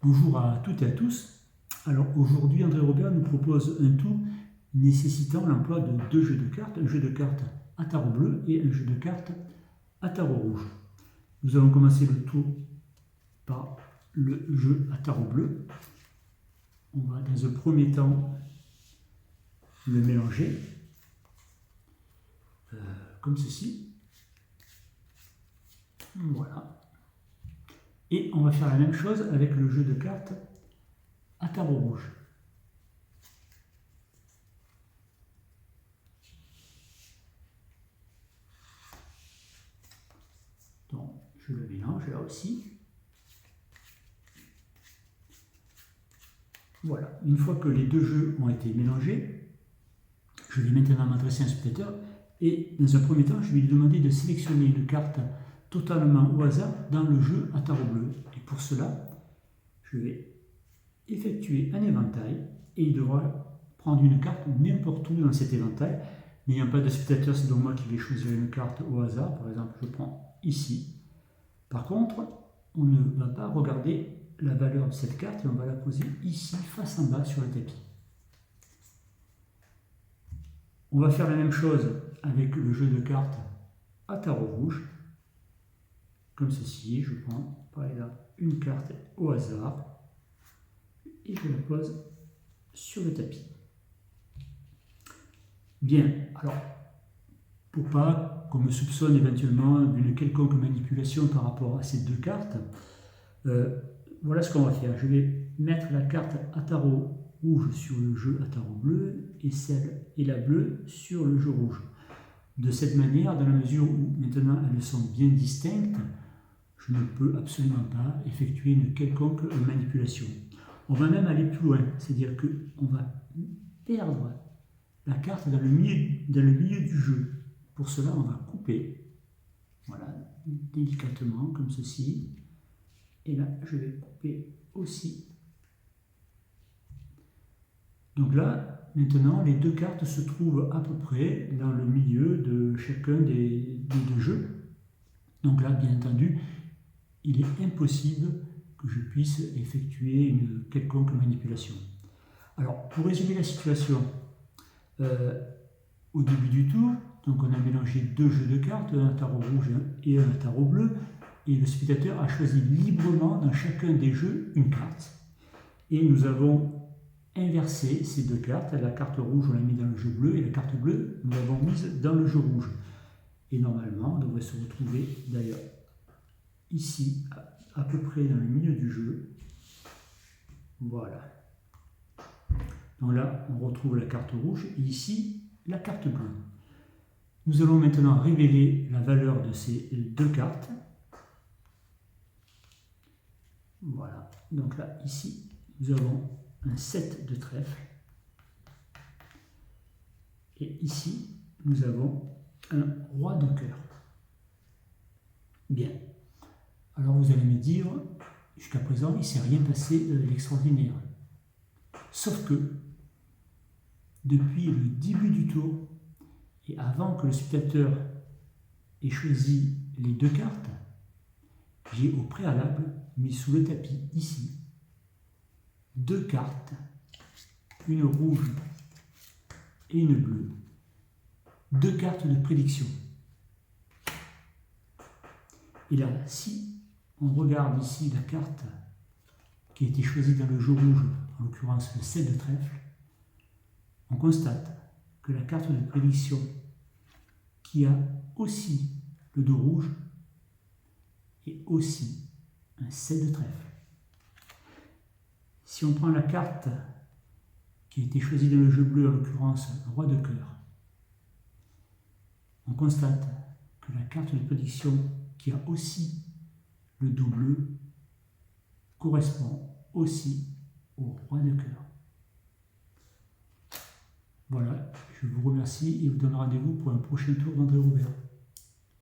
Bonjour à toutes et à tous. Alors aujourd'hui, André Robert nous propose un tour nécessitant l'emploi de deux jeux de cartes, un jeu de cartes à tarot bleu et un jeu de cartes à tarot rouge. Nous allons commencer le tour par le jeu à tarot bleu. On va dans un premier temps le mélanger comme ceci. Voilà. Et on va faire la même chose avec le jeu de cartes à tarot rouge. Donc, je le mélange là aussi. Voilà. Une fois que les deux jeux ont été mélangés, je vais maintenant m'adresser à un spectateur et dans un premier temps, je vais lui demander de sélectionner une carte totalement au hasard dans le jeu à tarot bleu. Et pour cela, je vais effectuer un éventail et il devra prendre une carte n'importe où dans cet éventail. N'ayant pas de spectateur, c'est donc moi qui vais choisir une carte au hasard. Par exemple, je prends ici. Par contre, on ne va pas regarder la valeur de cette carte et on va la poser ici, face en bas sur le tapis. On va faire la même chose avec le jeu de cartes à tarot rouge. Comme ceci, je prends par exemple une carte au hasard et je la pose sur le tapis. Bien, alors, pour pas qu'on me soupçonne éventuellement d'une quelconque manipulation par rapport à ces deux cartes, voilà ce qu'on va faire. Je vais mettre la carte à tarot rouge sur le jeu à tarot bleu et la bleue sur le jeu rouge. De cette manière, dans la mesure où maintenant elles sont bien distinctes, je ne peux absolument pas effectuer une quelconque manipulation. On va même aller plus loin, c'est-à-dire qu'on va perdre la carte dans le milieu du jeu. Pour cela, on va couper, voilà, délicatement, comme ceci. Et là, je vais couper aussi. Donc là, maintenant, les deux cartes se trouvent à peu près dans le milieu de chacun des deux jeux. Donc là, bien entendu, il est impossible que je puisse effectuer une quelconque manipulation. Alors, pour résumer la situation, au début du tour, donc on a mélangé deux jeux de cartes, un tarot rouge et un tarot bleu, et le spectateur a choisi librement dans chacun des jeux une carte. Et nous avons inversé ces deux cartes. La carte rouge, on l'a mis dans le jeu bleu, et la carte bleue, nous l'avons mise dans le jeu rouge. Et normalement, on devrait se retrouver d'ailleurs ici, à peu près dans le milieu du jeu. Voilà. Donc là, on retrouve la carte rouge, et ici, la carte bleue. Nous allons maintenant révéler la valeur de ces deux cartes. Voilà. Donc là, ici, nous avons un 7 de trèfle. Et ici, nous avons un roi de cœur. Bien. Alors vous allez me dire, jusqu'à présent, il ne s'est rien passé d'extraordinaire. Sauf que, depuis le début du tour, et avant que le spectateur ait choisi les deux cartes, j'ai au préalable mis sous le tapis, ici, deux cartes, une rouge et une bleue, deux cartes de prédiction. Et là, si on regarde ici la carte qui a été choisie dans le jeu rouge, en l'occurrence le 7 de trèfle, on constate que la carte de prédiction qui a aussi le dos rouge est aussi un 7 de trèfle. Si on prend la carte qui a été choisie dans le jeu bleu, en l'occurrence le roi de cœur, on constate que la carte de prédiction qui a aussi le dos bleu correspond aussi au roi de cœur. Voilà, je vous remercie et vous donne rendez-vous pour un prochain tour d'André Robert.